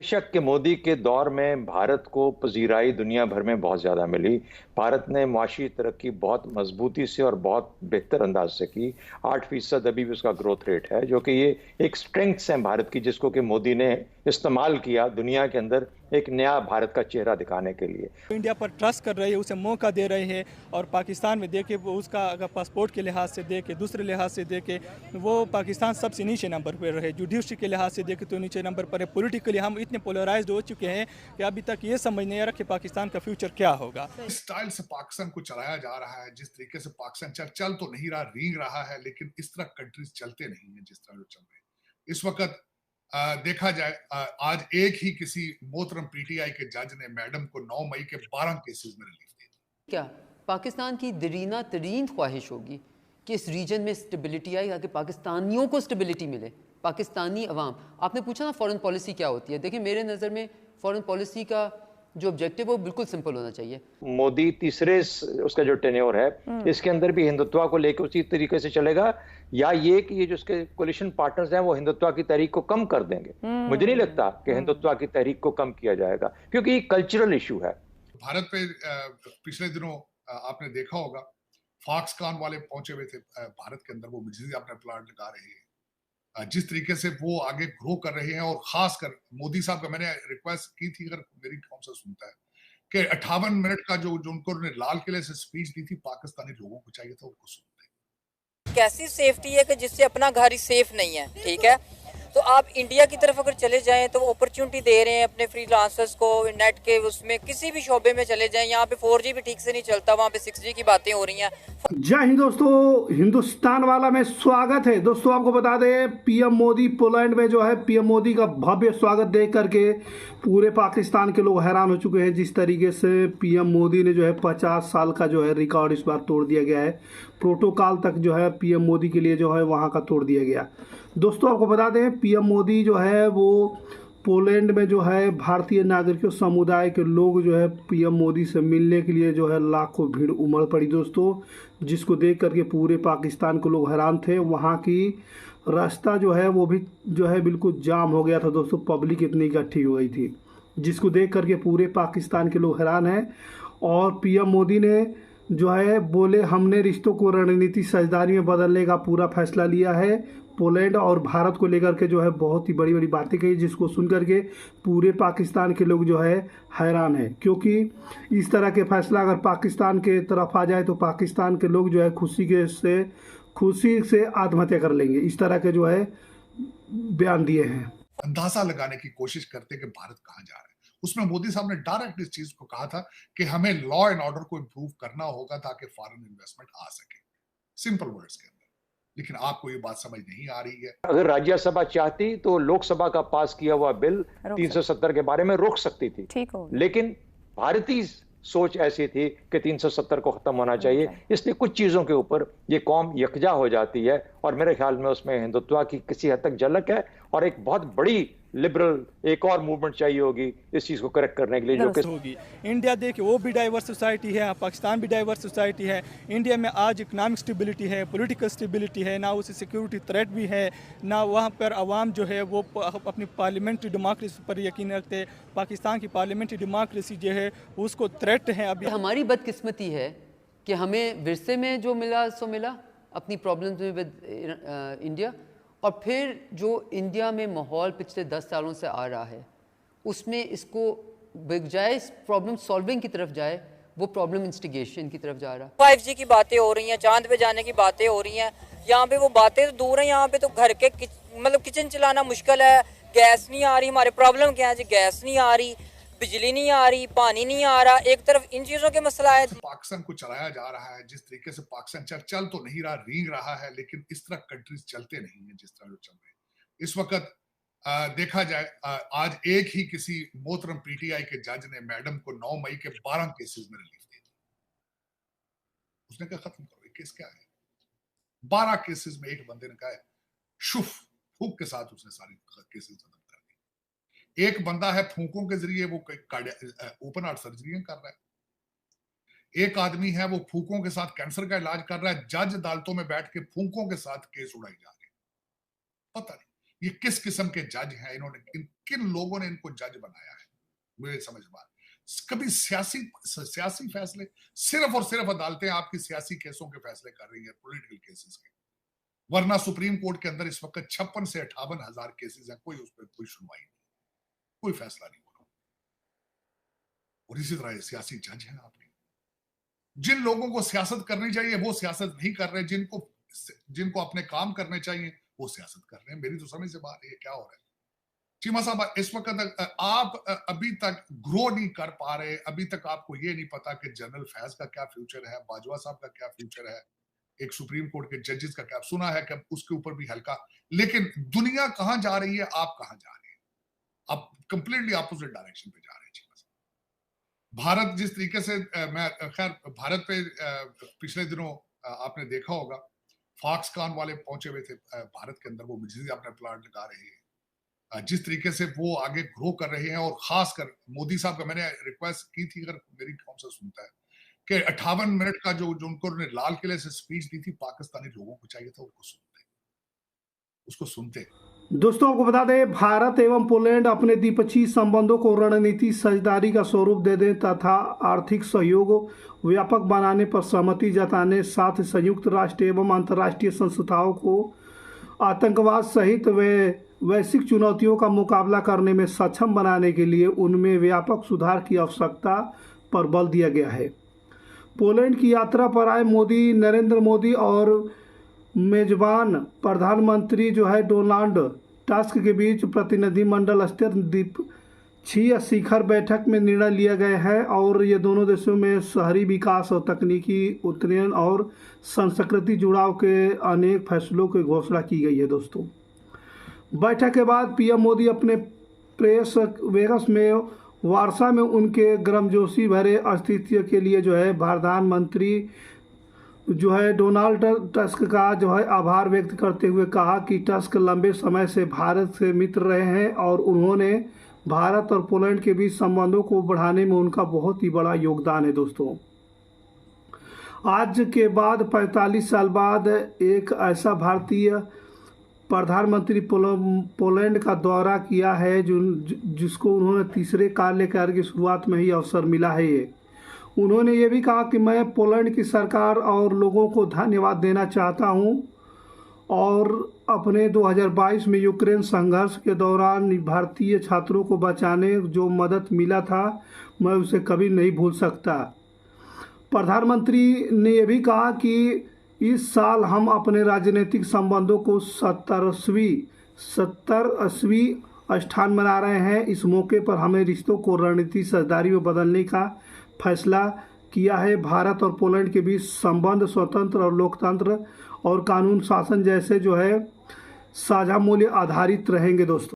बेशक के मोदी के दौर में भारत को पजीराई दुनिया भर में बहुत ज्यादा मिली। भारत ने मुआशी तरक्की बहुत मजबूती से और बहुत बेहतर अंदाज से की। 8% अभी भी उसका ग्रोथ रेट है, जो कि ये एक स्ट्रेंग्थ है भारत की, जिसको कि मोदी ने इस्तेमाल किया दुनिया के अंदर एक नया भारत का चेहरा दिखाने के लिए। इंडिया पर ट्रस्ट कर रहे हैं, उसे मौका दे रहे हैं। और पाकिस्तान में देखे वो उसका अगर पासपोर्ट के लिहाज से देखे, दूसरे लिहाज से देखे, वो पाकिस्तान सबसे नीचे नंबर पर रहे। जुडिशरी के लिहाज से देखे तो नीचे नंबर पर है। पॉलिटिकली हम इतने पोलराइज्ड हो चुके हैं कि अभी तक ये समझ नहीं आ रहा कि पाकिस्तान का फ्यूचर क्या होगा। इस स्टाइल से पाकिस्तान को चलाया जा रहा है, जिस तरीके से पाकिस्तान चल तो नहीं रहा, रींग रहा है, लेकिन इस तरह कंट्रीज चलते नहीं है जिस तरह चल रहे हैं इस वक्त। देखा जाए, आज एक ही किसी मोहतरम पीटीआई के जज ने मैडम को 9 मई के 12 केसेस में रिलीफ दी। क्या पाकिस्तान की दरीना तरीन ख्वाहिश होगी कि इस रीजन में स्टेबिलिटी आए, ताकि पाकिस्तानियों को स्टेबिलिटी मिले, पाकिस्तानी अवाम। आपने पूछा ना फॉरेन पॉलिसी क्या होती है। देखिए, मेरे नज़र में फॉरेन पॉलिसी का जो ऑब्जेक्टिव है वो बिल्कुल सिंपल होना चाहिए। मोदी तीसरे उसका जो टेन्योर है, इसके अंदर भी हिंदुत्व को लेकर उसी तरीके से चलेगा, या ये कि ये जो उसके कोलिशन पार्टनर्स हैं वो हिंदुत्व की तहरीक को कम कर देंगे। मुझे नहीं लगता कि हिंदुत्व की तहरीक को कम किया जाएगा, क्योंकि ये कल्चरल इशू है। भारत पे पिछले दिनों आपने देखा होगा, फॉक्सकॉन वाले पहुंचे हुए थे भारत के अंदर। वो बिजली अपना प्लांट लगा रहे हैं। जिस तरीके से वो आगे ग्रो कर रहे हैं, और खासकर मोदी साहब का मैंने रिक्वेस्ट की थी, अगर मेरी कौन सा सुनता है, कि 58 मिनट का जो जो उनको लाल किले से स्पीच दी थी, पाकिस्तानी लोगों को चाहिए था उनको सुनते। कैसी सेफ्टी है कि जिससे अपना घर ही सेफ नहीं है, ठीक है। तो आप इंडिया की तरफ अगर चले जाएं तो वो अपॉर्चुनिटी दे रहे हैं अपने फ्रीलांसर्स को, नेट के उसमें किसी भी शोबे में चले जाएं। यहाँ पे 4G भी ठीक से नहीं चलता, वहाँ पे 6G की बातें हो रही हैं। जय हिंद दोस्तों, हिंदुस्तान वाला में स्वागत है। दोस्तों आपको बता दें, पीएम मोदी पोलैंड में जो है पीएम मोदी का भव्य स्वागत देख करके पूरे पाकिस्तान के लोग हैरान हो चुके हैं। जिस तरीके से पीएम मोदी ने जो है 50 साल का जो है रिकॉर्ड इस बार तोड़ दिया गया है। प्रोटोकॉल तक जो है पीएम मोदी के लिए जो है वहाँ का तोड़ दिया गया। दोस्तों आपको बता दें, पीएम मोदी जो है वो पोलैंड में जो है भारतीय नागरिकों समुदाय के लोग जो है पीएम मोदी से मिलने के लिए जो है लाखों भीड़ उमड़ पड़ी दोस्तों, जिसको देख करके पूरे पाकिस्तान के लोग हैरान थे। वहाँ की रास्ता जो है वो भी जो है बिल्कुल जाम हो गया था दोस्तों। पब्लिक इतनी इकट्ठी हो गई थी, जिसको देख करके पूरे पाकिस्तान के लोग हैरान हैं। और पीएम मोदी ने जो है बोले, हमने रिश्तों को रणनीति साझेदारी में बदलने का पूरा फैसला लिया है। पोलैंड और भारत को लेकर के जो है बहुत ही बड़ी बड़ी बातें कही, जिसको सुन करके पूरे पाकिस्तान के लोग जो है हैरान हैं। क्योंकि इस तरह के फैसला अगर पाकिस्तान के तरफ आ जाए तो पाकिस्तान के लोग जो है खुशी से आत्महत्या कर लेंगे। इस तरह के जो है बयान दिए हैं। अंदाजा लगाने की कोशिश करते कि भारत कहाँ जा रहा है। उसमें मोदी साहब ने डायरेक्ट इस चीज को कहा था कि हमें लॉ एंड ऑर्डर को इंप्रूव करना होगा ताकि फॉरेन इन्वेस्टमेंट आ सके, सिंपल वर्ड्स के अंदर। लेकिन आपको ये बात समझ नहीं आ रही है। अगर राज्यसभा चाहती तो लोकसभा का पास किया हुआ बिल 370 के बारे में रोक सकती थी, ठीक हो। लेकिन भारतीय सोच ऐसी थी कि 370 को खत्म होना चाहिए। इसलिए कुछ चीजों के ऊपर ये कौम यकजा हो जाती है, और मेरे ख्याल में उसमें हिंदुत्व की किसी हद तक झलक है, और एक बहुत बड़ी लिबरल एक और मूवमेंट चाहिए होगी इस चीज को करेक्ट करने के लिए, जो कि होगी। इंडिया देखिए वो भी डाइवर्स सोसाइटी है, पाकिस्तान भी डाइवर्स सोसाइटी है। इंडिया में आज इकोनॉमिक स्टेबिलिटी है, पॉलिटिकल स्टेबिलिटी है, ना उसे सिक्योरिटी थ्रेट भी है, ना वहाँ पर आवाम जो है वो अपनी पार्लियामेंट्री डेमोक्रेसी पर यकीन रखते। पाकिस्तान की पार्लियामेंट्री डेमोक्रेसी जो है उसको थ्रेट है। अभी हमारी बदकिस्मती है कि हमें विरसे में जो मिला सो मिला, अपनी प्रॉब्लम्स में विद इंडिया। और फिर जो इंडिया में माहौल पिछले 10 सालों से आ रहा है, उसमें इसको बजाय प्रॉब्लम सॉल्विंग की तरफ जाए, वो प्रॉब्लम इंस्टिगेशन की तरफ जा रहा है। 5G की बातें हो रही हैं, चांद पे जाने की बातें हो रही हैं। यहाँ पे वो बातें तो दूर हैं, यहाँ पे तो घर के मतलब किचन चलाना मुश्किल है। गैस नहीं आ रही। हमारे प्रॉब्लम क्या है जी? गैस नहीं आ रही, बिजली नहीं आ रही, पानी नहीं आ रहा। एक तरफ इन चीजों के मसला है। पाकिस्तान को चलाया जा रहा है, जिस तरीके से पाकिस्तान चल तो नहीं रहा, रींग रहा है, लेकिन इस तरह कंट्रीज चलते नहीं है जिस तरह चल रहे हैं इस वक्त। देखा जाए, आज एक ही किसी मोहतरम पीटीआई के जज ने मैडम को 9 मई के 12 केसेस में रिलीफ दी थी। उसने कहा खत्म करो, केस क्या है। 12 केसेस में एक बंदे ने कहा शुफ फूक के साथ उसने सारी केसेस खत्म कर दी। एक बंदा है फूकों के जरिए वो ओपन हार्ट सर्जरी कर रहा है। एक आदमी है वो फूकों के साथ कैंसर का इलाज कर रहा है। जज अदालतों में बैठ के फूकों के साथ केस उड़ाई जा रही है। पता नहीं ये किस किस्म के जज हैं, इन्होंने किन लोगों ने इनको जज बनाया है, मुझे समझ में कभी सियासी फैसले, सिर्फ और सिर्फ अदालतें आपकी सियासी केसों के फैसले कर रही है, पॉलिटिकल केसेस के, वरना सुप्रीम कोर्ट के अंदर इस वक्त 56 से 58 हजार केसेस हैं, कोई उस पर कोई सुनवाई नहीं, कोई फैसला नहीं हो रहा। और इसी तरह सियासी जज हैं आपके, जिन लोगों को सियासत करनी चाहिए वो सियासत नहीं कर रहे, जिनको अपने काम करने चाहिए वो सियासत कर रहे हैं। मेरी तो समझ से बात है, क्या हो रहा है चीमा साहब? इस वक्त आप अभी तक ग्रो नहीं कर पा रहे, अभी तक आपको ये नहीं पता कि जनरल फैज का क्या फ्यूचर है, बाजवा साहब का क्या फ्यूचर है, एक सुप्रीम कोर्ट के जजेस का क्या, सुना है कि उसके ऊपर भी हल्का, लेकिन दुनिया कहां जा रही है, आप कहां जा रहे हैं? आप कंप्लीटली ऑपोजिट डायरेक्शन पे जा रहे हैं चीमा साहब। भारत जिस तरीके से, मैं खैर भारत पे पिछले दिनों आपने देखा होगा फॉक्सकॉन वाले पहुंचे हुए थे भारत के अंदर, वो बिजली अपना प्लांट लगा रहे हैं, जिस तरीके से वो आगे ग्रो कर रहे हैं, और खासकर मोदी साहब का मैंने रिक्वेस्ट की थी, अगर मेरी कौन सा सुनता है, कि 58 मिनट का जो उनको लाल किले से स्पीच दी थी, पाकिस्तानी लोगों को चाहिए था उसको सुनते। दोस्तों आपको बता दें, भारत एवं पोलैंड अपने द्विपक्षीय संबंधों को रणनीतिक साझेदारी का स्वरूप दे दें तथा आर्थिक सहयोग व्यापक बनाने पर सहमति जताने, साथ संयुक्त राष्ट्र एवं अंतर्राष्ट्रीय संस्थाओं को आतंकवाद सहित वैश्विक चुनौतियों का मुकाबला करने में सक्षम बनाने के लिए उनमें व्यापक सुधार की आवश्यकता पर बल दिया गया है। पोलैंड की यात्रा पर आए नरेंद्र मोदी और मेजबान प्रधानमंत्री जो है डोनाल्ड टस्क के बीच प्रतिनिधिमंडल स्तर द्विपक्षीय शिखर बैठक में निर्णय लिया गया है, और ये दोनों देशों में शहरी विकास और तकनीकी उन्नयन और संस्कृति जुड़ाव के अनेक फैसलों की घोषणा की गई है। दोस्तों बैठक के बाद पीएम मोदी अपने प्रेस वेगस में वार्सा में उनके गर्मजोशी भरे अस्तित्व के लिए जो है प्रधानमंत्री जो है डोनाल्ड टस्क का जो है आभार व्यक्त करते हुए कहा कि टस्क लंबे समय से भारत से मित्र रहे हैं और उन्होंने भारत और पोलैंड के बीच संबंधों को बढ़ाने में उनका बहुत ही बड़ा योगदान है। दोस्तों आज के बाद 45 साल बाद एक ऐसा भारतीय प्रधानमंत्री पोलैंड का दौरा किया है जिसको उन्होंने तीसरे कार्यकाल की शुरुआत में ही अवसर मिला है। ये उन्होंने ये भी कहा कि मैं पोलैंड की सरकार और लोगों को धन्यवाद देना चाहता हूं, और अपने 2022 में यूक्रेन संघर्ष के दौरान भारतीय छात्रों को बचाने जो मदद मिला था मैं उसे कभी नहीं भूल सकता। प्रधानमंत्री ने यह भी कहा कि इस साल हम अपने राजनीतिक संबंधों को 70वीं स्थान मना रहे हैं। इस मौके पर हमें रिश्तों को रणनीतिक साझेदारी में बदलने का फैसला किया है। भारत और पोलैंड के बीच संबंध स्वतंत्र और लोकतंत्र और कानून शासन जैसे जो है साझा मूल्य आधारित रहेंगे। दोस्तों